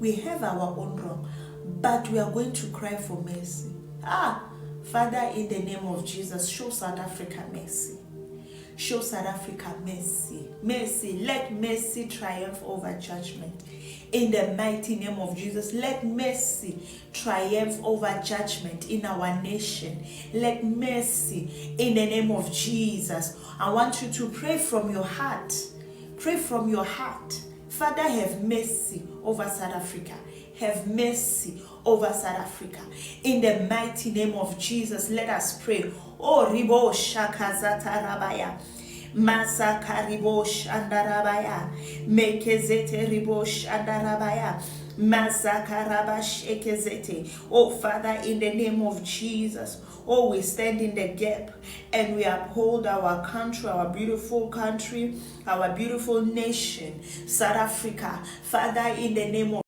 We have our own wrong, but we are going to cry for mercy. Father, in the name of Jesus, show South Africa mercy. Show South Africa mercy. Mercy. Let mercy triumph over judgment. In the mighty name of Jesus, let mercy triumph over judgment in our nation. Let mercy in the name of Jesus. I want you to pray from your heart. Pray from your heart. Father, have mercy over South Africa. Have mercy over South Africa. In the mighty name of Jesus, let us pray. Oh, Ribo Shakazata Rabaya. Masaka Ribo Shandarabaya. Mekezete Ribo Shandarabaya. Masaka Rabash Ekezete. Oh, Father, in the name of Jesus. Oh, we stand in the gap and we uphold our country, our beautiful country, our beautiful nation, South Africa. Father, in the name of